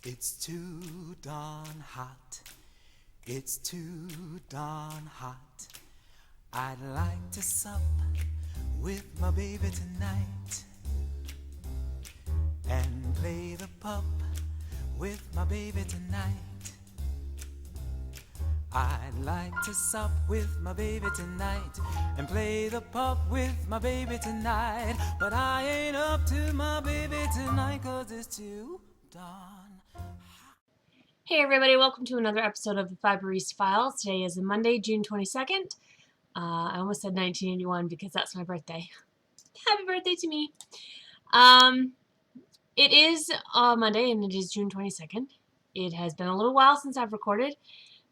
It's too darn hot. It's too darn hot. I'd like to sup with my baby tonight and play the pup with my baby tonight. I'd like to sup with my baby tonight and play the pup with my baby tonight. But I ain't up to my baby tonight 'cause it's too darn hot. Hey everybody, welcome to another episode of the Fiberista Files. Today is Monday, June 22nd. I almost said 1981 because that's my birthday. Happy birthday to me. It is Monday and it is June 22nd. It has been a little while since I've recorded,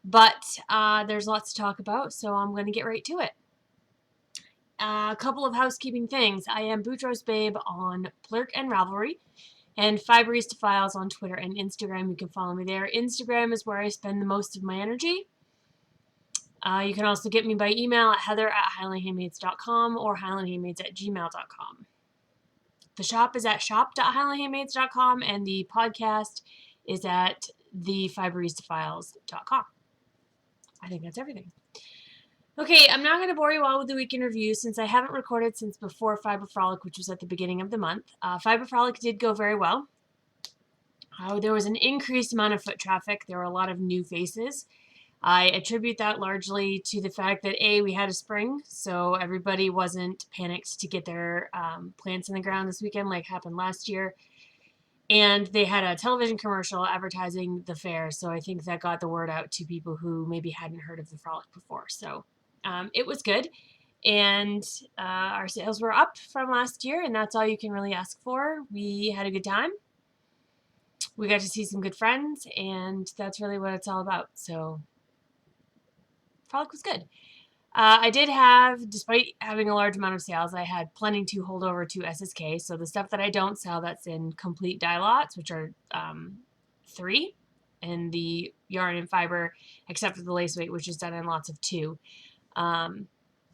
but there's lots to talk about, so I'm going to get right to it. A couple of housekeeping things. I am Boutros Babe on Plurk and Ravelry, and Fiberista Files on Twitter and Instagram. You can follow me there. Instagram is where I spend the most of my energy. You can also get me by email at heather@highlandhandmades.com or highlandhandmades@gmail.com. The shop is at shop.highlandhandmades.com and the podcast is at thefiberistafiles.com. I think that's everything. Okay, I'm not going to bore you all with the week in review since I haven't recorded since before Fiber Frolic, which was at the beginning of the month. Fiber Frolic did go very well. There was an increased amount of foot traffic. There were a lot of new faces. I attribute that largely to the fact that A, we had a spring, so everybody wasn't panicked to get their plants in the ground this weekend like happened last year. And they had a television commercial advertising the fair, so I think that got the word out to people who maybe hadn't heard of the Frolic before. So it was good, and our sales were up from last year, and that's all you can really ask for. We had a good time. We got to see some good friends, and that's really what it's all about. So Frolic was good. I did have, despite having a large amount of sales, I had plenty to hold over to SSK. So the stuff that I don't sell that's in complete dye lots, which are 3, and the yarn and fiber, except for the lace weight, which is done in lots of 2.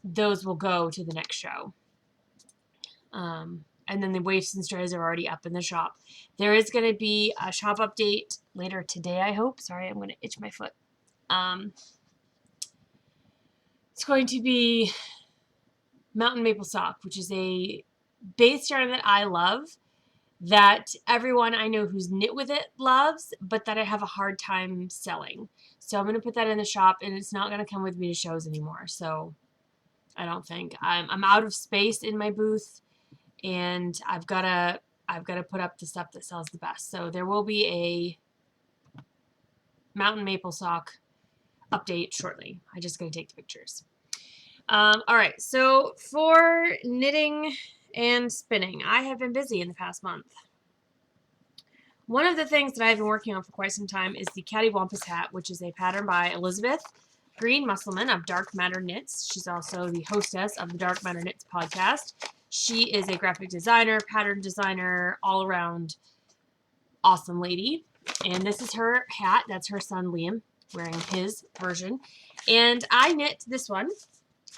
Those will go to the next show. And then the waifs and strays are already up in the shop. There is going to be a shop update later today, I hope. Sorry, I'm going to itch my foot. It's going to be Mountain Maple Sock, which is a base yarn that I love, that everyone I know who's knit with it loves, but that I have a hard time selling. So I'm going to put that in the shop, and it's not going to come with me to shows anymore. So I don't think. I'm out of space in my booth, and I've got to put up the stuff that sells the best. So there will be a Mountain Maple Sock update shortly. I just got to take the pictures. All right, so for knitting and spinning, I have been busy in the past month. One of the things that I've been working on for quite some time is the Cattywampus hat, which is a pattern by Elizabeth Green Musselman of Dark Matter Knits. She's also the hostess of the Dark Matter Knits podcast. She is a graphic designer, pattern designer, all-around awesome lady. And this is her hat. That's her son Liam wearing his version. And I knit this one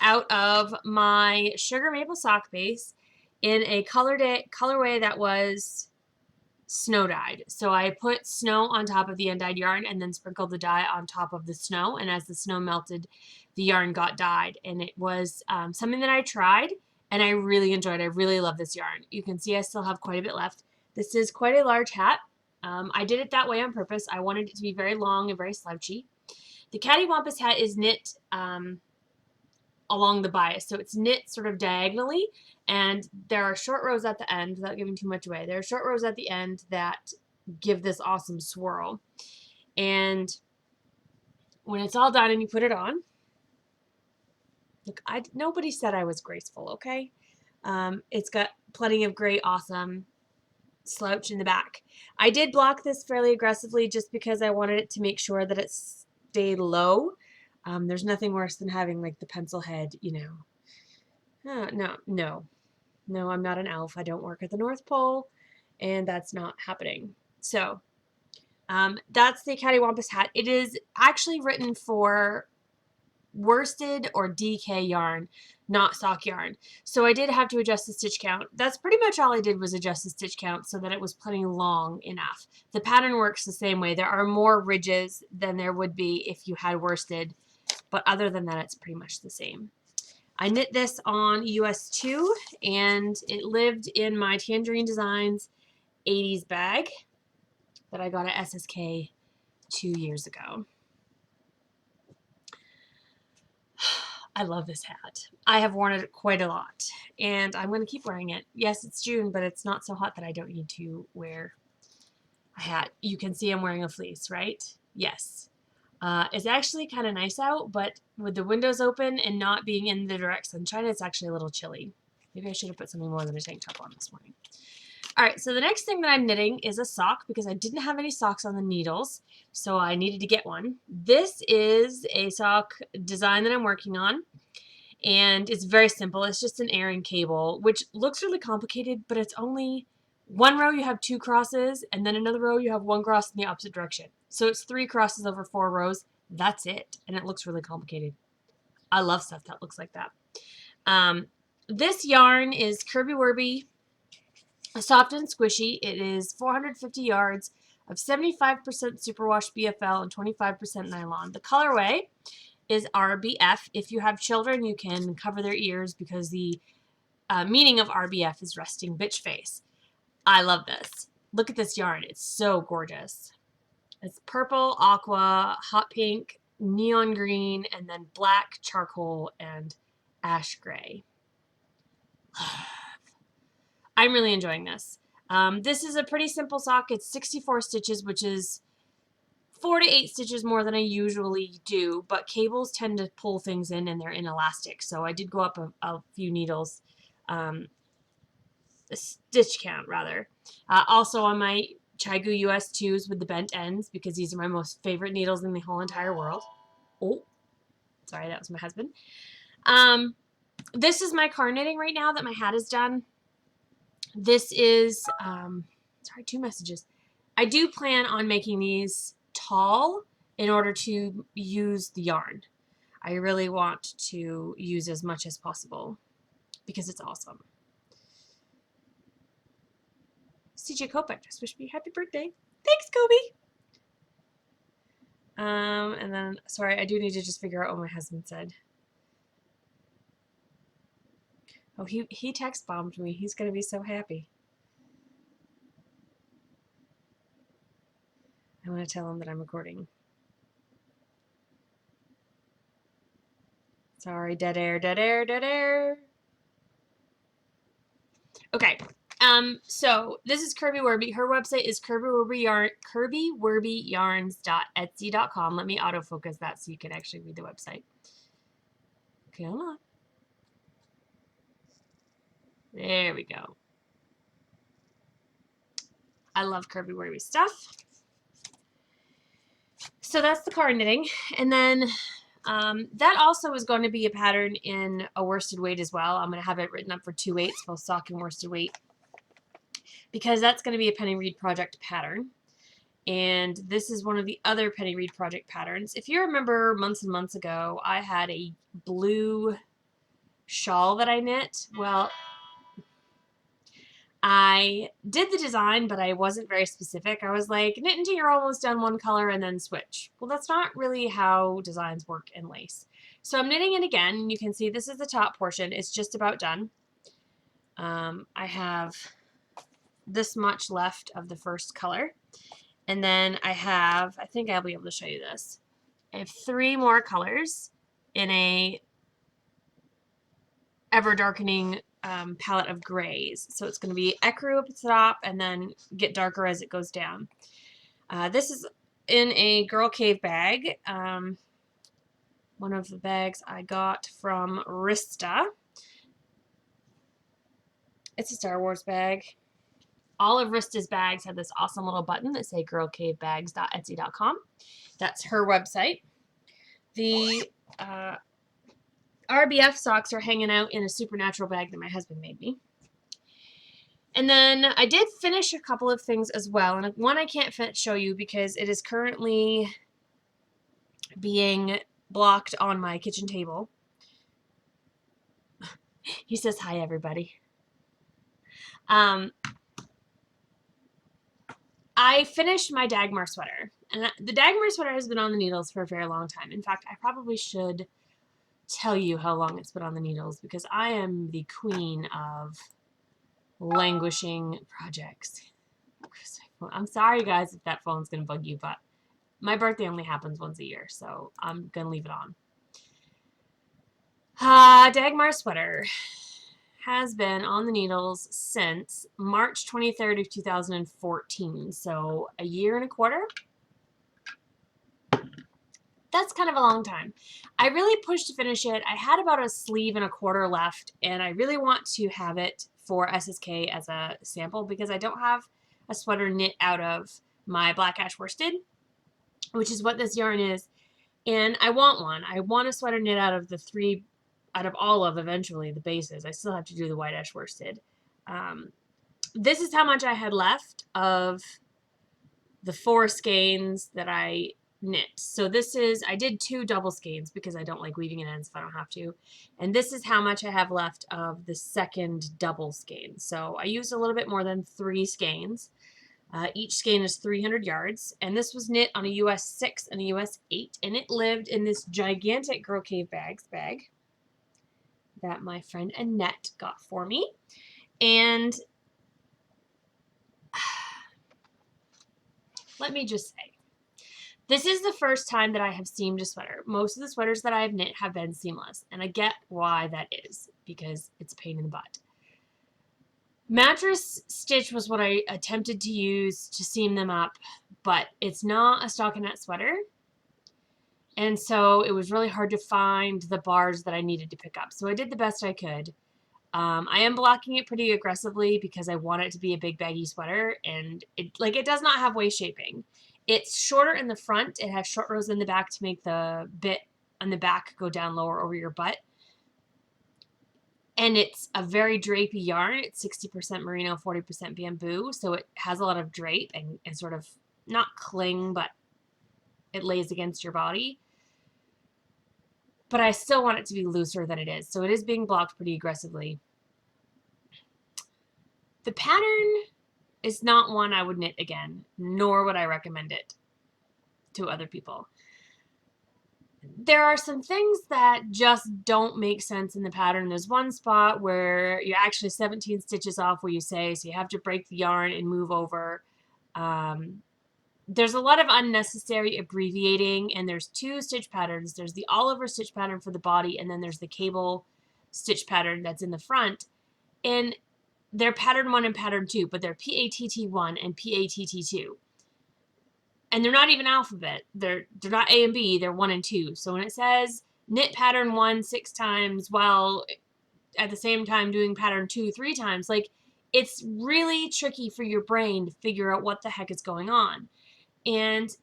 out of my sugar maple sock base in a colorway that was snow dyed. So I put snow on top of the undyed yarn and then sprinkled the dye on top of the snow. And as the snow melted, the yarn got dyed. And it was something that I tried and I really enjoyed. I really love this yarn. You can see I still have quite a bit left. This is quite a large hat. I did it that way on purpose. I wanted it to be very long and very slouchy. The Cattywampus hat is knit along the bias. So it's knit sort of diagonally, and there are short rows at the end, without giving too much away. There are short rows at the end that give this awesome swirl. And when it's all done and you put it on, look, nobody said I was graceful, okay? It's got plenty of great, awesome slouch in the back. I did block this fairly aggressively just because I wanted it to make sure that it stayed low. There's nothing worse than having like the pencil head, you know. No, I'm not an elf. I don't work at the North Pole, and that's not happening. So that's the Cattywampus hat. It is actually written for worsted or DK yarn, not sock yarn. So I did have to adjust the stitch count. That's pretty much all I did, was adjust the stitch count so that it was plenty long enough. The pattern works the same way. There are more ridges than there would be if you had worsted, but other than that, it's pretty much the same. I knit this on US 2, and it lived in my Tangerine Designs 80s bag that I got at SSK 2 years ago. I love this hat. I have worn it quite a lot, and I'm going to keep wearing it. Yes, it's June, but it's not so hot that I don't need to wear a hat. You can see I'm wearing a fleece, right? Yes. It's actually kind of nice out, but with the windows open and not being in the direct sunshine, it's actually a little chilly. Maybe I should have put something more than a tank top on this morning. All right, so the next thing that I'm knitting is a sock, because I didn't have any socks on the needles, so I needed to get one. This is a sock design that I'm working on, and it's very simple. It's just an Aran cable, which looks really complicated, but it's only one row you have 2 crosses, and then another row you have 1 cross in the opposite direction. So it's 3 crosses over 4 rows. That's it, and it looks really complicated. I love stuff that looks like that. This yarn is Kirby Werby Soft and Squishy. It is 450 yards of 75% superwash BFL and 25% nylon. The colorway is RBF. If you have children, you can cover their ears, because the meaning of RBF is resting bitch face. I love this. Look at this yarn. It's so gorgeous. It's purple, aqua, hot pink, neon green, and then black, charcoal, and ash gray. I'm really enjoying this. This is a pretty simple sock. It's 64 stitches, which is 4 to 8 stitches more than I usually do, but cables tend to pull things in, and they're inelastic. So I did go up a few needles, a stitch count rather. Also on my Chigu US 2s with the bent ends, because these are my most favorite needles in the whole entire world. Oh, sorry, that was my husband. This is my car knitting right now that my hat is done. This is, sorry, 2 messages. I do plan on making these tall in order to use the yarn. I really want to use as much as possible because it's awesome. CJ Kopek just wished me happy birthday. Thanks, Kobe. And then, sorry, I do need to just figure out what my husband said. Oh, he text bombed me. He's going to be so happy. I want to tell him that I'm recording. Sorry, dead air, dead air, dead air. Okay. So this is Kirby Werby. Her website is kirbywerbyyarns.etsy.com. Let me autofocus that so you can actually read the website. Okay, hold on. There we go. I love Kirby Werby stuff. So that's the car knitting. And then that also is going to be a pattern in a worsted weight as well. I'm going to have it written up for 2 weights, both sock and worsted weight, because that's going to be a Penny Reed project pattern. And this is one of the other Penny Reed project patterns. If you remember months and months ago, I had a blue shawl that I knit. Well, I did the design, but I wasn't very specific. I was like, knit until you're almost done one color and then switch. Well, that's not really how designs work in lace. So I'm knitting it again. You can see this is the top portion. It's just about done. I have this much left of the first color. And then I have, I think I'll be able to show you this. I have 3 more colors in a ever darkening palette of grays. So it's going to be ecru up at the top and then get darker as it goes down. This is in a Girl Cave bag. One of the bags I got from Rista. It's a Star Wars bag. All of Rista's bags have this awesome little button that say girlcavebags.etsy.com. That's her website. The RBF socks are hanging out in a Supernatural bag that my husband made me. And then I did finish a couple of things as well. And one I can't show you because it is currently being blocked on my kitchen table. He says, hi, everybody. I finished my Dagmar sweater. And the Dagmar sweater has been on the needles for a very long time. In fact, I probably should tell you how long it's been on the needles because I am the queen of languishing projects. I'm sorry, guys, if that phone's going to bug you, but my birthday only happens once a year, so I'm going to leave it on. Dagmar sweater has been on the needles since March 23rd of 2014, so a year and a quarter. That's kind of a long time. I really pushed to finish it. I had about a sleeve and a quarter left, and I really want to have it for SSK as a sample because I don't have a sweater knit out of my black ash worsted, which is what this yarn is, and I want one. I want a sweater knit out of all of eventually the bases. I still have to do the white ash worsted. This is how much I had left of the 4 skeins that I knit. So this is, I did 2 double skeins because I don't like weaving in ends if I don't have to. And this is how much I have left of the second double skein. So I used a little bit more than 3 skeins. Each skein is 300 yards. And this was knit on a US 6 and a US 8. And it lived in this gigantic Girl Cave bag that my friend Annette got for me. And let me just say, this is the first time that I have seamed a sweater. Most of the sweaters that I have knit have been seamless, and I get why that is, because it's a pain in the butt. Mattress stitch was what I attempted to use to seam them up, but it's not a stockinette sweater, and so it was really hard to find the bars that I needed to pick up. So I did the best I could. I am blocking it pretty aggressively because I want it to be a big baggy sweater, and it does not have waist shaping. It's shorter in the front. It has short rows in the back to make the bit on the back go down lower over your butt. And it's a very drapey yarn. It's 60% merino, 40% bamboo. So it has a lot of drape and sort of not cling, but it lays against your body. But I still want it to be looser than it is. So it is being blocked pretty aggressively. The pattern is not one I would knit again, nor would I recommend it to other people. There are some things that just don't make sense in the pattern. There's one spot where you're actually 17 stitches off where you say, so you have to break the yarn and move over. There's a lot of unnecessary abbreviating, and there's 2 stitch patterns. There's the all over stitch pattern for the body, and then there's the cable stitch pattern that's in the front. And they're pattern 1 and pattern 2, but they're PATT1 and PATT2. And they're not even alphabet. They're not A and B, they're 1 and 2. So when it says knit pattern 1 6 times while at the same time doing pattern 2 3 times, like, it's really tricky for your brain to figure out what the heck is going on. And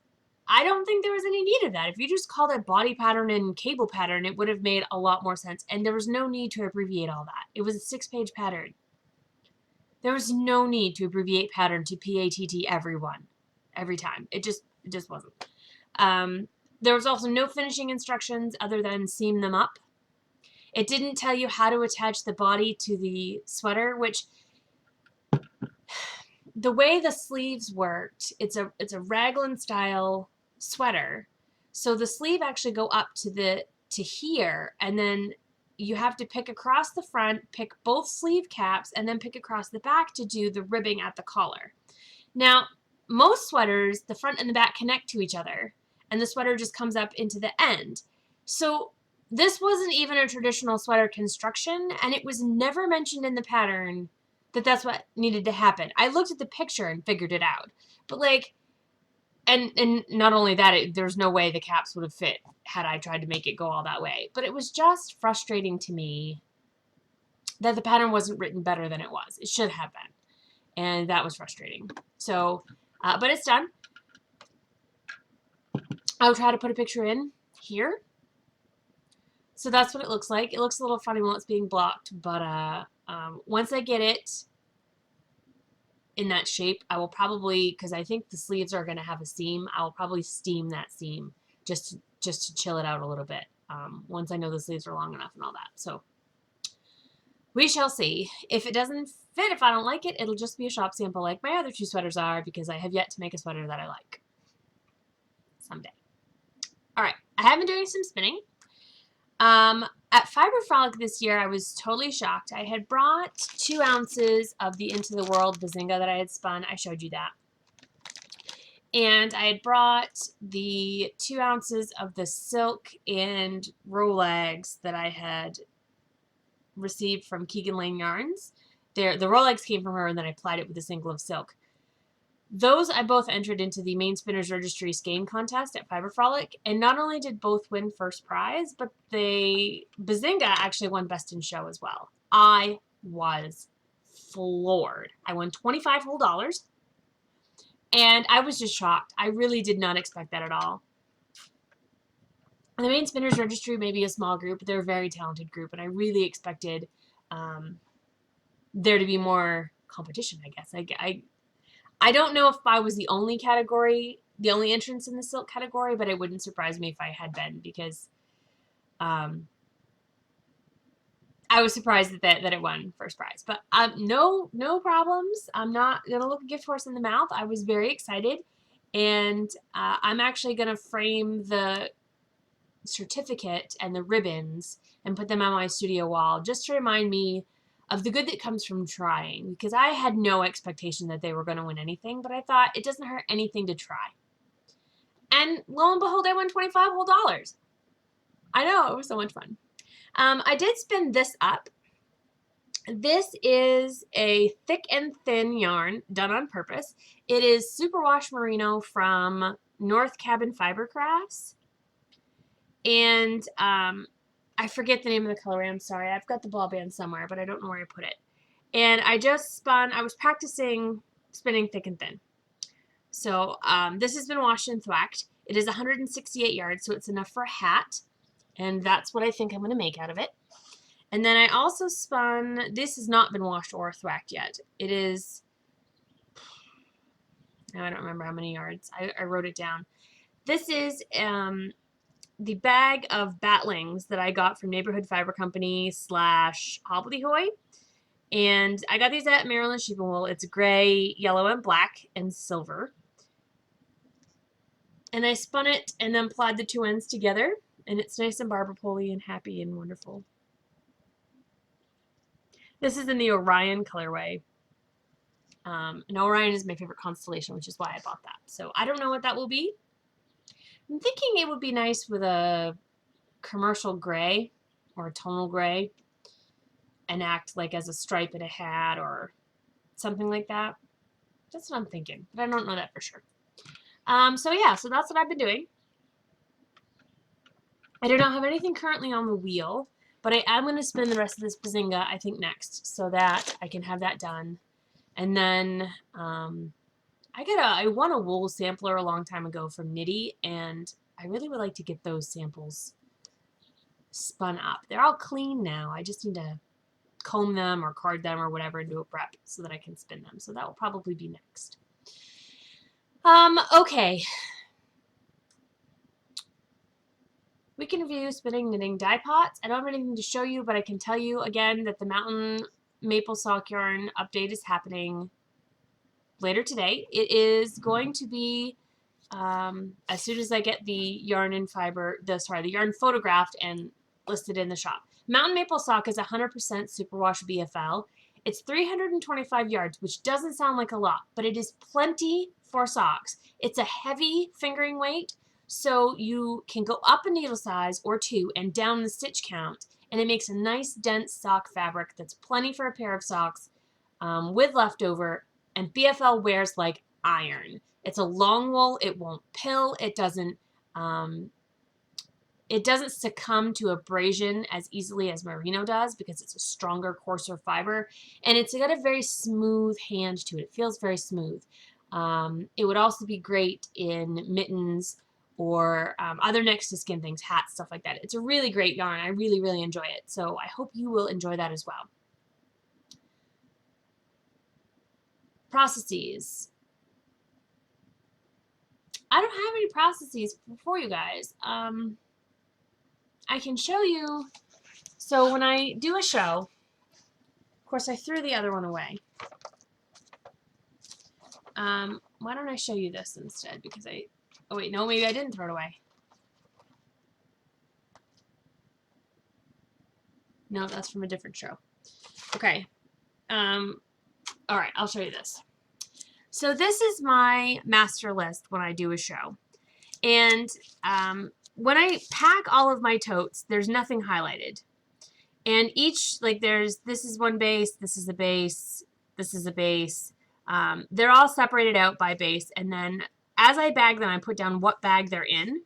I don't think there was any need of that. If you just called it body pattern and cable pattern, it would have made a lot more sense. And there was no need to abbreviate all that. It was a 6-page pattern. There was no need to abbreviate pattern to PATT every time. It just wasn't. There was also no finishing instructions other than seam them up. It didn't tell you how to attach the body to the sweater, which the way the sleeves worked, it's a raglan style sweater. So the sleeve actually go up to here, and then you have to pick across the front, pick both sleeve caps, and then pick across the back to do the ribbing at the collar. Now, most sweaters, the front and the back connect to each other, and the sweater just comes up into the end. So this wasn't even a traditional sweater construction, and it was never mentioned in the pattern that that's what needed to happen. I looked at the picture and figured it out. But and not only that, there's no way the caps would have fit had I tried to make it go all that way. But it was just frustrating to me that the pattern wasn't written better than it was. It should have been. And that was frustrating. So, but it's done. I'll try to put a picture in here. So that's what it looks like. It looks a little funny while it's being blocked, but once I get it in that shape, I will probably, because I think the sleeves are going to have a seam, I will probably steam that seam just just to chill it out a little bit once I know the sleeves are long enough and all that. So we shall see. If it doesn't fit, if I don't like it, it'll just be a shop sample like my other 2 sweaters are, because I have yet to make a sweater that I like. Someday. All right, I have been doing some spinning. At Fiber Frolic this year, I was totally shocked. I had brought 2 ounces of the Into the World Bazinga that I had spun. I showed you that. And I had brought the 2 ounces of the silk and Rolegs that I had received from Keegan Lane Yarns. The Rolegs came from her, and then I plied it with a single of silk. Those I both entered into the Main Spinners Registry Skein contest at Fiber Frolic, and not only did both win first prize, but the Bazinga actually won Best in Show as well. I was floored. I won $25 whole, and I was just shocked. I really did not expect that at all. The Main Spinners Registry may be a small group, but they're a very talented group, and I really expected there to be more competition, I guess. I don't know if I was the only entrance in the silk category, but it wouldn't surprise me if I had been, because I was surprised that it won first prize. But no problems. I'm not going to look a gift horse in the mouth. I was very excited, and I'm actually going to frame the certificate and the ribbons and put them on my studio wall just to remind me of the good that comes from trying, because I had no expectation that they were going to win anything, but I thought it doesn't hurt anything to try. And lo and behold, I won $25 whole. I know, it was so much fun. I did spin this up. This is a thick and thin yarn done on purpose. It is Superwash Merino from North Cabin Fiber Crafts. And I forget the name of the colorway. I'm sorry. I've got the ball band somewhere, but I don't know where I put it. And I just spun. I was practicing spinning thick and thin. So this has been washed and thwacked. It is 168 yards, so it's enough for a hat. And that's what I think I'm going to make out of it. And then I also spun, this has not been washed or thwacked yet. It is, I don't remember how many yards. I wrote it down. This is the bag of batlings that I got from Neighborhood Fiber Company / Hobblyhoy. And I got these at Maryland Sheep and Wool. It's gray, yellow, and black, and silver. And I spun it and then plied the 2 ends together. And it's nice and barber pole-y and happy and wonderful. This is in the Orion colorway. And Orion is my favorite constellation, which is why I bought that. So I don't know what that will be. I'm thinking it would be nice with a commercial gray or a tonal gray and act like as a stripe in a hat or something like that. That's what I'm thinking, but I don't know that for sure. So yeah, so that's what I've been doing. I do not have anything currently on the wheel, but I am going to spin the rest of this Bazinga, I think, next, so that I can have that done. And then I won a wool sampler a long time ago from Knitty, and I really would like to get those samples spun up. They're all clean now. I just need to comb them or card them or whatever and do a prep so that I can spin them. So that will probably be next. Okay. Weekend review, spinning, knitting, dye pots. I don't have anything to show you, but I can tell you again that the Mountain Maple Sock Yarn update is happening later today. It is going to be as soon as I get the yarn and fiber, the yarn photographed and listed in the shop. Mountain Maple Sock is 100% superwash BFL. It's 325 yards, which doesn't sound like a lot, but it is plenty for socks. It's a heavy fingering weight, so you can go up a needle size or 2 and down the stitch count, and it makes a nice dense sock fabric that's plenty for a pair of socks with leftover, and BFL wears like iron. It's a long wool. It won't pill. It doesn't succumb to abrasion as easily as merino does because it's a stronger, coarser fiber, and it's got a very smooth hand to it. It feels very smooth. It would also be great in mittens or other next to skin things, hats, stuff like that. It's a really great yarn. I really, really enjoy it. So I hope you will enjoy that as well. Processes. I don't have any processes for you guys. I can show you. So when I do a show, of course I threw the other one away. Why don't I show you this instead? Because oh wait, no, maybe I didn't throw it away. No, that's from a different show. Okay. All right, I'll show you this. So this is my master list when I do a show. And when I pack all of my totes, there's nothing highlighted. And each, like this is one base, this is a base, this is a base. They're all separated out by base. And then as I bag them, I put down what bag they're in.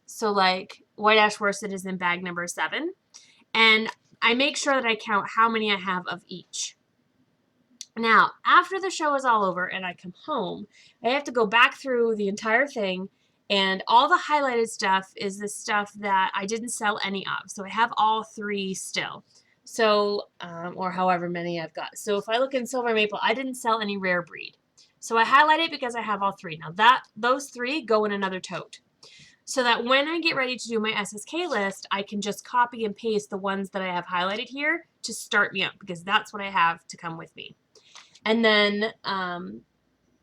So like white ash worsted is in bag number 7. And I make sure that I count how many I have of each. Now, after the show is all over and I come home, I have to go back through the entire thing, and all the highlighted stuff is the stuff that I didn't sell any of. So I have all 3 still. So, or however many I've got. So if I look in silver maple, I didn't sell any rare breed. So I highlight it because I have all 3. Now those 3 go in another tote. So that when I get ready to do my SSK list, I can just copy and paste the ones that I have highlighted here to start me up, because that's what I have to come with me. And then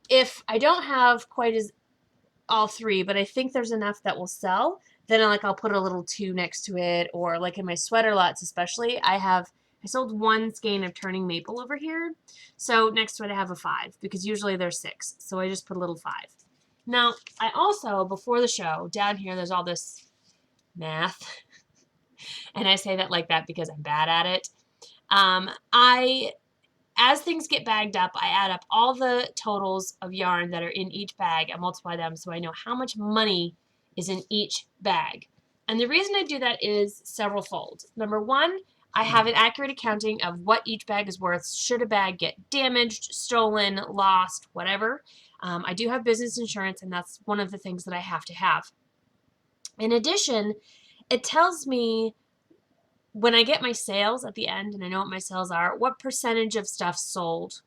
if I don't have quite as all 3, but I think there's enough that will sell, then I'll put a little 2 next to it. Or like in my sweater lots especially, I sold 1 skein of turning maple over here. So next to it I have a 5, because usually there's 6. So I just put a little 5. Now, I also, before the show, down here there's all this math. And I say that like that because I'm bad at it. As things get bagged up, I add up all the totals of yarn that are in each bag and multiply them so I know how much money is in each bag. And the reason I do that is several fold. Number 1, I have an accurate accounting of what each bag is worth should a bag get damaged, stolen, lost, whatever. I do have business insurance, and that's one of the things that I have to have. In addition, it tells me when I get my sales at the end, and I know what my sales are, what percentage of stuff sold,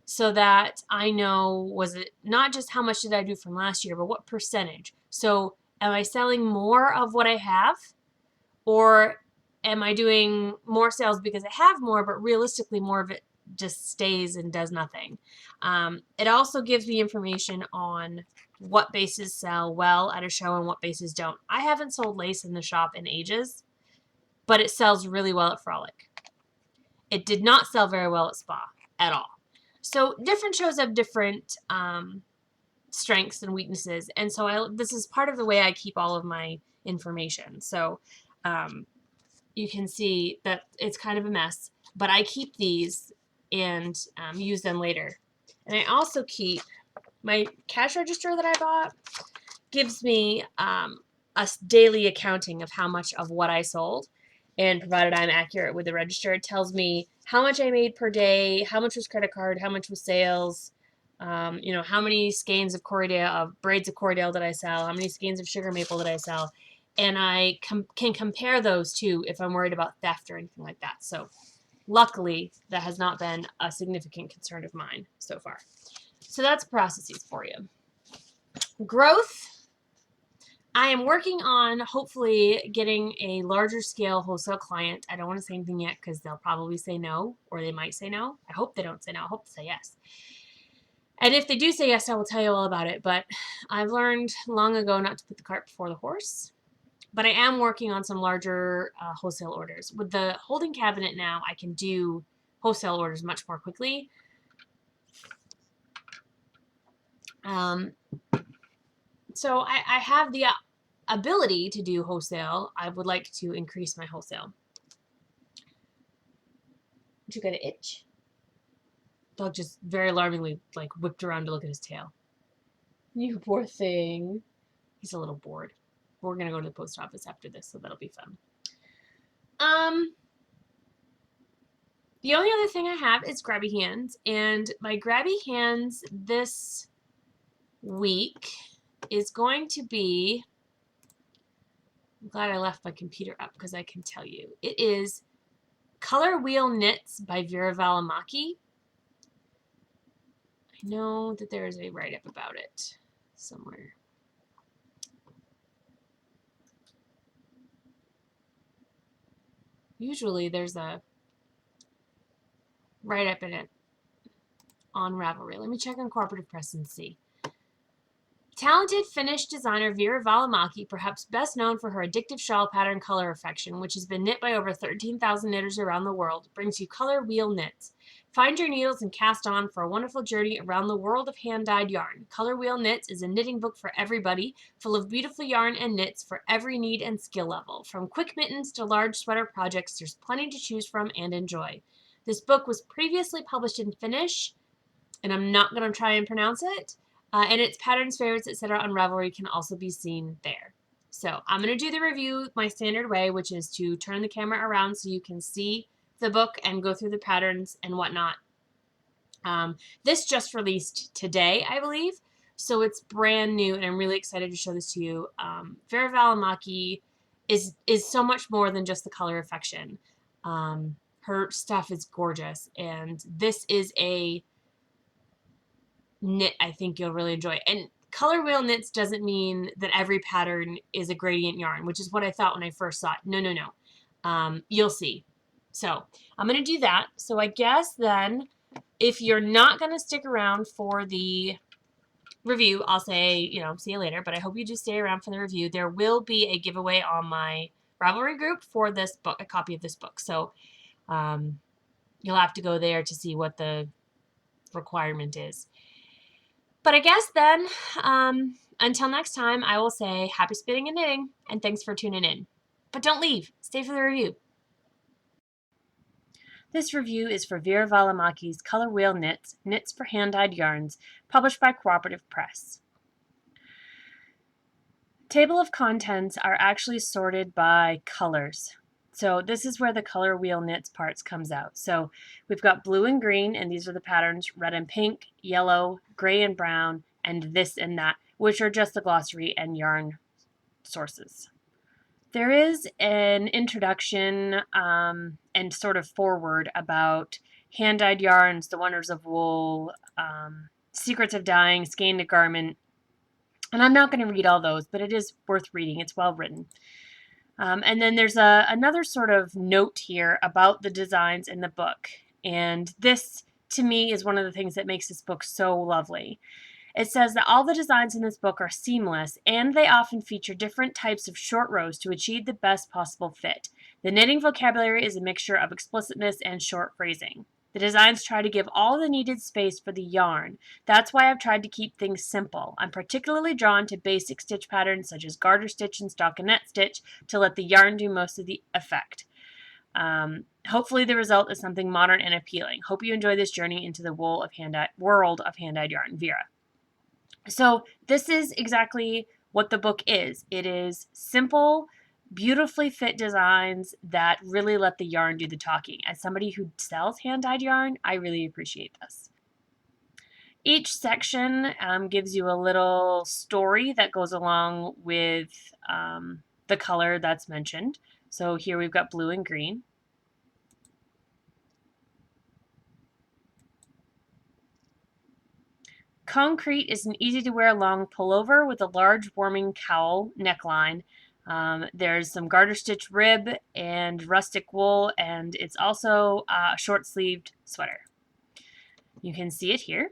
so that I know, was it not just how much did I do from last year, but what percentage. So am I selling more of what I have, or am I doing more sales because I have more, but realistically more of it just stays and does nothing. It also gives me information on what bases sell well at a show and what bases don't. I haven't sold lace in the shop in ages, but it sells really well at Frolic. It did not sell very well at Spa at all. So different shows have different strengths and weaknesses, and so this is part of the way I keep all of my information. So you can see that it's kind of a mess, but I keep these and use them later. And I also keep my cash register that I bought. Gives me a daily accounting of how much of what I sold, and provided I'm accurate with the register, it tells me how much I made per day, how much was credit card, how much was sales, how many skeins of braids of Corriedale did I sell, how many skeins of sugar maple did I sell, and I can compare those two if I'm worried about theft or anything like that. So luckily, that has not been a significant concern of mine so far. So that's processes for you. Growth. I am working on hopefully getting a larger scale wholesale client. I don't want to say anything yet because they'll probably say no, or they might say no. I hope they don't say no. I hope they say yes. And if they do say yes, I will tell you all about it. But I've learned long ago not to put the cart before the horse. But I am working on some larger wholesale orders. With the holding cabinet now, I can do wholesale orders much more quickly. So I have the ability to do wholesale. I would like to increase my wholesale. Did you get an itch? Dog just very alarmingly whipped around to look at his tail. You poor thing. He's a little bored. We're gonna go to the post office after this, so that'll be fun. The only other thing I have is grabby hands, and my grabby hands this week is going to be, I'm glad I left my computer up because I can tell you. It is Color Wheel Knits by Vera Valimaki. I know that there is a write-up about it somewhere. Usually there's a write-up in it on Ravelry. Let me check on Cooperative Press and see. Talented Finnish designer Vera Valimaki, perhaps best known for her addictive shawl pattern Color Affection, which has been knit by over 13,000 knitters around the world, brings you Color Wheel Knits. Find your needles and cast on for a wonderful journey around the world of hand-dyed yarn. Color Wheel Knits is a knitting book for everybody, full of beautiful yarn and knits for every need and skill level. From quick mittens to large sweater projects, there's plenty to choose from and enjoy. This book was previously published in Finnish, and I'm not going to try and pronounce it. And its patterns, favorites, etc. on Ravelry can also be seen there. So I'm going to do the review my standard way, which is to turn the camera around so you can see the book and go through the patterns and whatnot. This just released today, I believe, so it's brand new, and I'm really excited to show this to you. Vera Valimaki is so much more than just the Color Affection. Her stuff is gorgeous, and this is a knit I think you'll really enjoy. And color wheel knits doesn't mean that every pattern is a gradient yarn, which is what I thought when I first saw it. No. You'll see. So I'm going to do that. So I guess then if you're not going to stick around for the review, I'll say, you know, see you later, but I hope you do stay around for the review. There will be a giveaway on my Ravelry group for this book, a copy of this book. So you'll have to go there to see what the requirement is. But I guess then, until next time, I will say happy spinning and knitting, and thanks for tuning in. But don't leave. Stay for the review. This review is for Vera Valimaki's Color Wheel Knits, Knits for Hand-Dyed Yarns, published by Cooperative Press. Table of contents are actually sorted by colors. So this is where the Color Wheel Knits parts comes out. So we've got blue and green, and these are the patterns, red and pink, yellow, gray and brown, and this and that, which are just the glossary and yarn sources. There is an introduction and sort of foreword about hand-dyed yarns, the wonders of wool, secrets of dyeing, skein to garment, and I'm not going to read all those, but it is worth reading. It's well written. And then there's another sort of note here about the designs in the book. And this, to me, is one of the things that makes this book so lovely. It says that all the designs in this book are seamless, and they often feature different types of short rows to achieve the best possible fit. The knitting vocabulary is a mixture of explicitness and short phrasing. The designs try to give all the needed space for the yarn. That's why I've tried to keep things simple. I'm particularly drawn to basic stitch patterns such as garter stitch and stockinette stitch to let the yarn do most of the effect. Hopefully the result is something modern and appealing. Hope you enjoy this journey into the world of hand-dyed yarn. Vera. So this is exactly what the book is. It is simple, beautifully fit designs that really let the yarn do the talking. As somebody who sells hand-dyed yarn, I really appreciate this. Each section gives you a little story that goes along with the color that's mentioned. So here we've got blue and green. Concrete is an easy-to-wear long pullover with a large warming cowl neckline. There's some garter stitch rib and rustic wool, and it's also a short-sleeved sweater. You can see it here.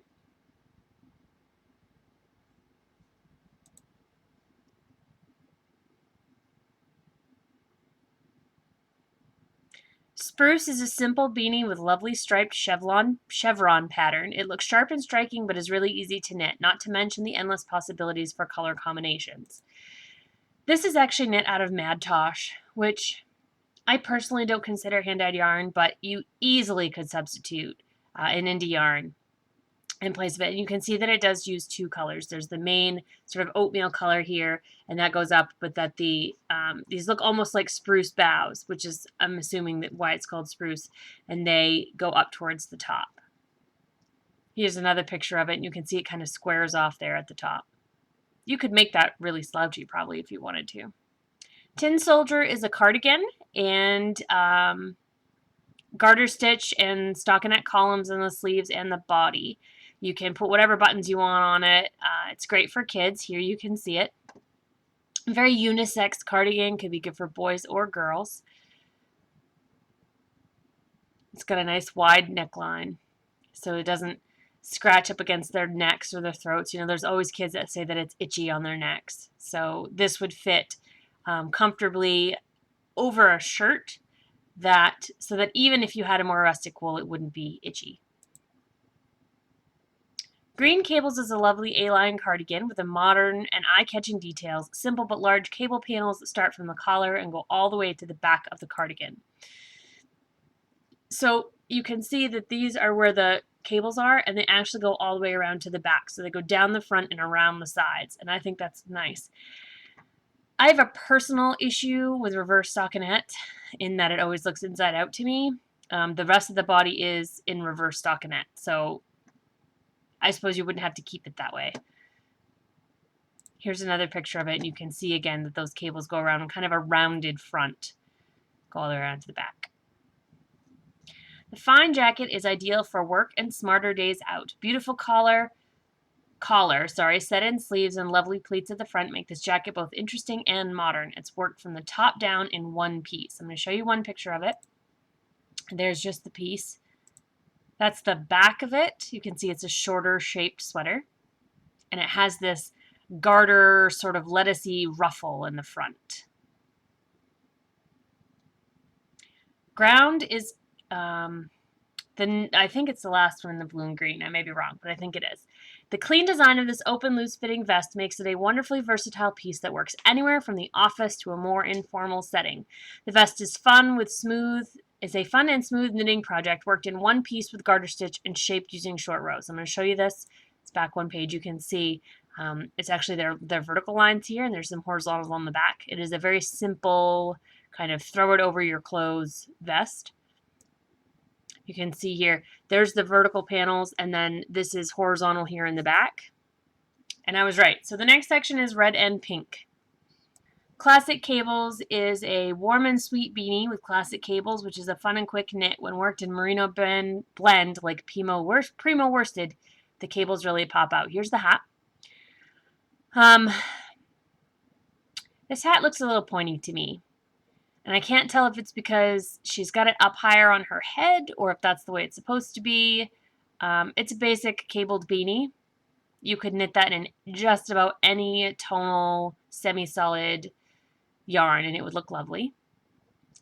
Spruce is a simple beanie with lovely striped chevron pattern. It looks sharp and striking, but is really easy to knit, not to mention the endless possibilities for color combinations. This is actually knit out of Mad Tosh, which I personally don't consider hand-dyed yarn, but you easily could substitute an indie yarn in place of it. And you can see that it does use two colors. There's the main sort of oatmeal color here, and that goes up, but that these look almost like spruce boughs, which is, I'm assuming, that why it's called spruce, and they go up towards the top. Here's another picture of it, and you can see it kind of squares off there at the top. You could make that really slouchy probably if you wanted to. Tin Soldier is a cardigan, and garter stitch and stockinette columns in the sleeves and the body. You can put whatever buttons you want on it. It's great for kids. Here you can see it. Very unisex cardigan, could be good for boys or girls. It's got a nice wide neckline, so it doesn't scratch up against their necks or their throats. You know, there's always kids that say that it's itchy on their necks. So this would fit comfortably over a shirt, so that even if you had a more rustic wool, it wouldn't be itchy. Green Cables is a lovely A-line cardigan with a modern and eye-catching details, simple but large cable panels that start from the collar and go all the way to the back of the cardigan. So you can see that these are where the cables are, and they actually go all the way around to the back. So they go down the front and around the sides, and I think that's nice. I have a personal issue with reverse stockinette in that it always looks inside out to me. The rest of the body is in reverse stockinette, so I suppose you wouldn't have to keep it that way. Here's another picture of it, and you can see again that those cables go around in kind of a rounded front, go all the way around to the back. The fine jacket is ideal for work and smarter days out. Beautiful collar, set-in sleeves and lovely pleats at the front make this jacket both interesting and modern. It's worked from the top down in one piece. I'm going to show you one picture of it. There's just the piece. That's the back of it. You can see it's a shorter shaped sweater, and it has this garter sort of lettucey ruffle in the front. Ground is I think it's the last one in the blue and green. I may be wrong, but I think it is. The clean design of this open, loose-fitting vest makes it a wonderfully versatile piece that works anywhere from the office to a more informal setting. The vest is a fun and smooth knitting project worked in one piece with garter stitch and shaped using short rows. I'm going to show you this. It's back one page. You can see it's actually their vertical lines here, and there's some horizontals on the back. It is a very simple kind of throw it over your clothes vest. You can see here, there's the vertical panels, and then this is horizontal here in the back. And I was right. So the next section is red and pink. Classic Cables is a warm and sweet beanie with classic cables, which is a fun and quick knit. When worked in merino blend like primo worsted, the cables really pop out. Here's the hat. This hat looks a little pointy to me. And I can't tell if it's because she's got it up higher on her head or if that's the way it's supposed to be. It's a basic cabled beanie. You could knit that in just about any tonal, semi-solid yarn and it would look lovely.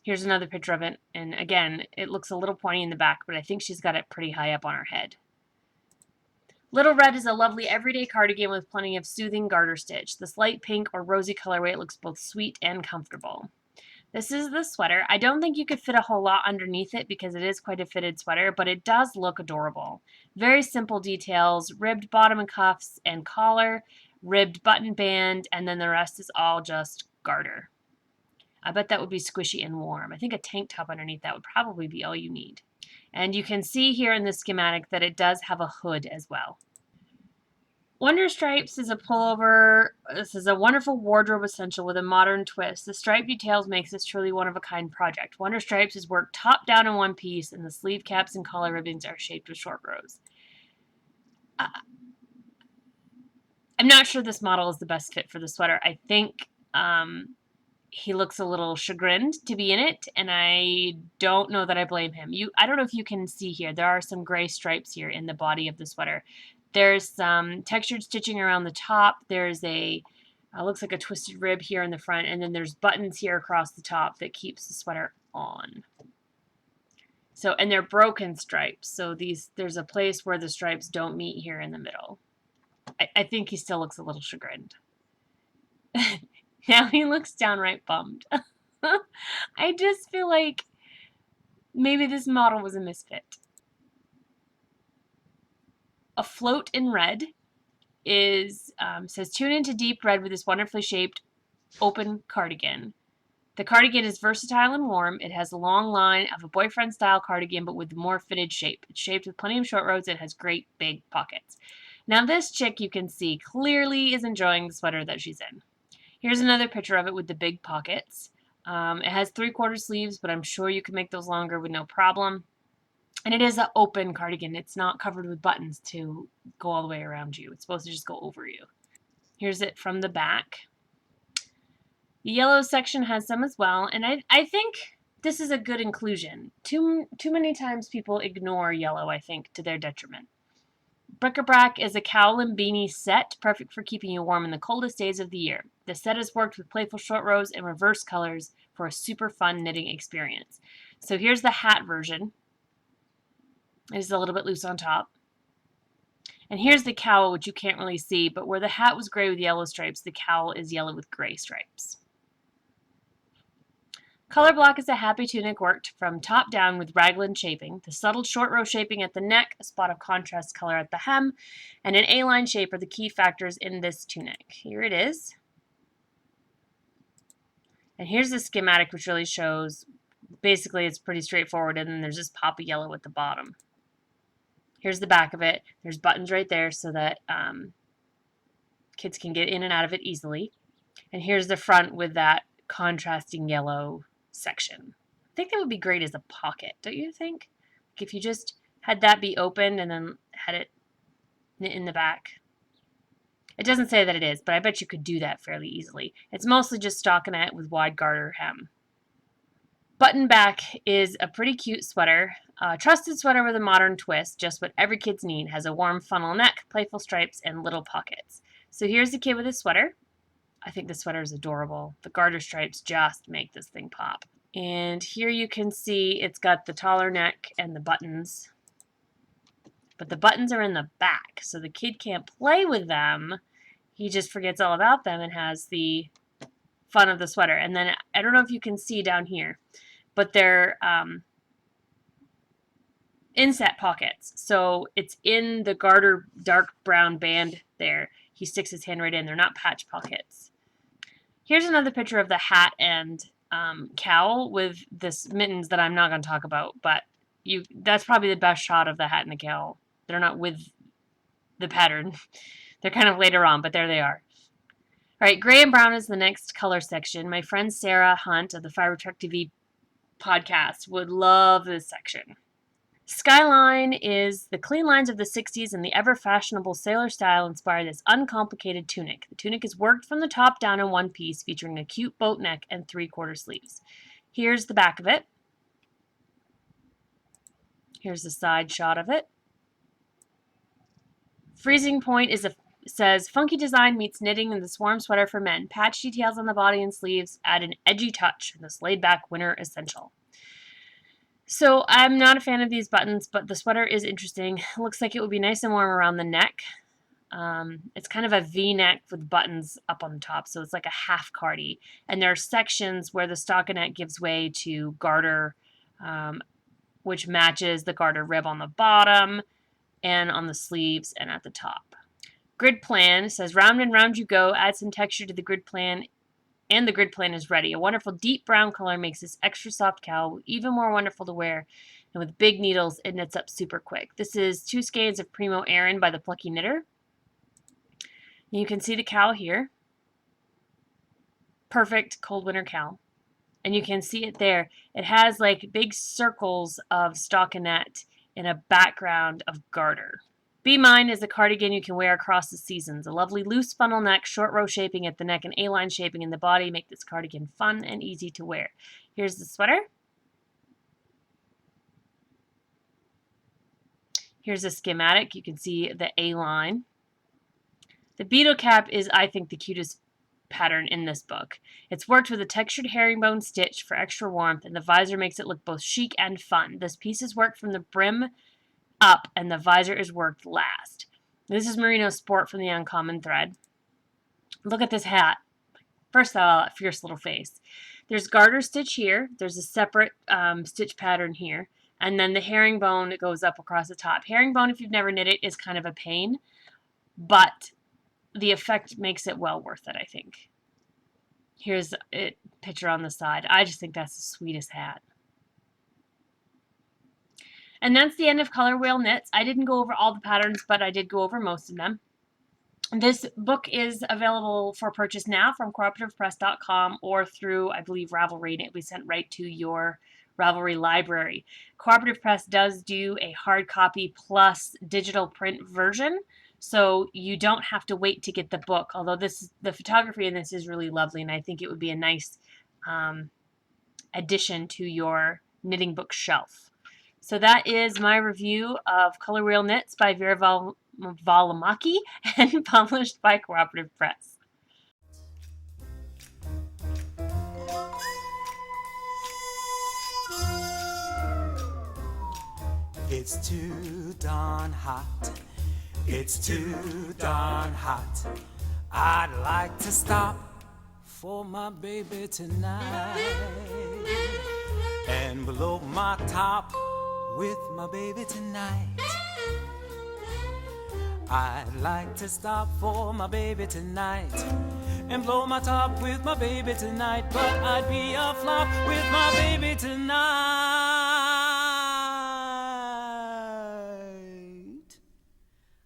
Here's another picture of it. And again, it looks a little pointy in the back, but I think she's got it pretty high up on her head. Little Red is a lovely everyday cardigan with plenty of soothing garter stitch. This light pink or rosy colorway looks both sweet and comfortable. This is the sweater. I don't think you could fit a whole lot underneath it because it is quite a fitted sweater, but it does look adorable. Very simple details, ribbed bottom and cuffs and collar, ribbed button band, and then the rest is all just garter. I bet that would be squishy and warm. I think a tank top underneath that would probably be all you need. And you can see here in the schematic that it does have a hood as well. Wonder Stripes is a pullover. This is a wonderful wardrobe essential with a modern twist. The stripe details makes this truly one-of-a-kind project. Wonder Stripes is worked top down in one piece, and the sleeve caps and collar ribbons are shaped with short rows. I'm not sure this model is the best fit for the sweater. I think he looks a little chagrined to be in it, and I don't know that I blame him. I don't know if you can see here. There are some gray stripes here in the body of the sweater. There's some textured stitching around the top. There's looks like a twisted rib here in the front, and then there's buttons here across the top that keeps the sweater on. So, and they're broken stripes. So there's a place where the stripes don't meet here in the middle. I think he still looks a little chagrined. Now he looks downright bummed. I just feel like maybe this model was a misfit. Afloat in Red says tune into deep red with this wonderfully shaped open cardigan. The cardigan is versatile and warm. It has a long line of a boyfriend style cardigan but with a more fitted shape. It's shaped with plenty of short rows and has great big pockets. Now this chick you can see clearly is enjoying the sweater that she's in. Here's another picture of it with the big pockets. It has 3/4 sleeves, but I'm sure you can make those longer with no problem. And it is an open cardigan. It's not covered with buttons to go all the way around you. It's supposed to just go over you. Here's it from the back. The yellow section has some as well. And I think this is a good inclusion. Too many times people ignore yellow, I think, to their detriment. Bric-a-brac is a cowl and beanie set, perfect for keeping you warm in the coldest days of the year. The set is worked with playful short rows and reverse colors for a super fun knitting experience. So here's the hat version. It is a little bit loose on top. And here's the cowl, which you can't really see, but where the hat was gray with yellow stripes, the cowl is yellow with gray stripes. Color block is a happy tunic worked from top down with raglan shaping, the subtle short row shaping at the neck, a spot of contrast color at the hem, and an A-line shape are the key factors in this tunic. Here it is. And here's the schematic, which really shows, basically it's pretty straightforward, and then there's this pop of yellow at the bottom. Here's the back of it. There's buttons right there so that kids can get in and out of it easily. And here's the front with that contrasting yellow section. I think that would be great as a pocket, don't you think? Like if you just had that be open and then had it knit in the back. It doesn't say that it is, but I bet you could do that fairly easily. It's mostly just stockinette with wide garter hem. Button back is a pretty cute sweater. Trusted sweater with a modern twist, just what every kid's need. Has a warm funnel neck, playful stripes, and little pockets. So here's the kid with his sweater. I think the sweater is adorable. The garter stripes just make this thing pop. And here you can see it's got the taller neck and the buttons. But the buttons are in the back, so the kid can't play with them. He just forgets all about them and has the fun of the sweater. And then I don't know if you can see down here, but they're inset pockets. So it's in the garter dark brown band there. He sticks his hand right in. They're not patch pockets. Here's another picture of the hat and cowl with this mittens that I'm not going to talk about, but that's probably the best shot of the hat and the cowl. They're not with the pattern. They're kind of later on, but there they are. All right, gray and brown is the next color section. My friend Sarah Hunt of the Fiber Truck TV podcast would love this section. Skyline is the clean lines of the 60s and the ever-fashionable sailor style inspired this uncomplicated tunic. The tunic is worked from the top down in one piece, featuring a cute boat neck and 3/4 sleeves. Here's the back of it. Here's the side shot of it. Freezing point says, funky design meets knitting in this warm sweater for men. Patch details on the body and sleeves add an edgy touch in this laid-back winter essential. So I'm not a fan of these buttons, but the sweater is interesting. It looks like it would be nice and warm around the neck. It's kind of a V-neck with buttons up on the top, so it's like a half cardi. And there are sections where the stockinette gives way to garter, which matches the garter rib on the bottom and on the sleeves and at the top. Grid plan says, round and round you go. Add some texture to the grid plan, and the grid plan is ready. A wonderful deep brown color makes this extra soft cowl even more wonderful to wear, and with big needles it knits up super quick. This is 2 skeins of Primo Aran by the Plucky Knitter. You can see the cowl here. Perfect cold winter cowl. And you can see it there. It has like big circles of stockinette in a background of garter. Be Mine is a cardigan you can wear across the seasons. A lovely loose funnel neck, short row shaping at the neck, and A-line shaping in the body make this cardigan fun and easy to wear. Here's the sweater. Here's a schematic. You can see the A-line. The beetle cap is, I think, the cutest pattern in this book. It's worked with a textured herringbone stitch for extra warmth, and the visor makes it look both chic and fun. This piece is worked from the brim up, and the visor is worked last. This is Merino Sport from the Uncommon thread. Look at this hat. First of all, that fierce little face. There's garter stitch here. There's a separate stitch pattern here. And then the herringbone goes up across the top. Herringbone, if you've never knit it, is kind of a pain, but the effect makes it well worth it, I think. Here's a picture on the side. I just think that's the sweetest hat. And that's the end of Color Whale Knits. I didn't go over all the patterns, but I did go over most of them. This book is available for purchase now from cooperativepress.com or through, I believe, Ravelry, and it will be sent right to your Ravelry library. Cooperative Press does do a hard copy plus digital print version, so you don't have to wait to get the book, although the photography in this is really lovely, and I think it would be a nice addition to your knitting book shelf. So that is my review of Color Wheel Knits by Vera Valimaki and published by Cooperative Press. It's too darn hot. It's too darn hot. I'd like to stop for my baby tonight and blow my top with my baby tonight. I'd like to stop for my baby tonight and blow my top with my baby tonight, but I'd be a flop with my baby tonight,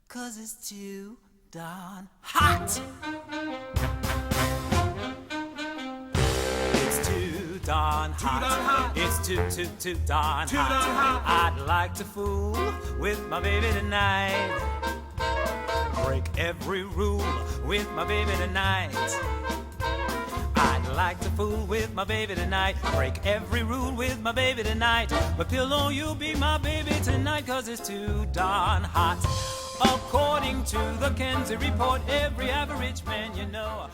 'cause it's too darn hot. Darn hot. It's too darn hot. I'd like to fool with my baby tonight. Break every rule with my baby tonight. I'd like to fool with my baby tonight. Break every rule with my baby tonight. But pillow, you'll be my baby tonight, 'cause it's too darn hot. According to the Kenzie report, every average man you know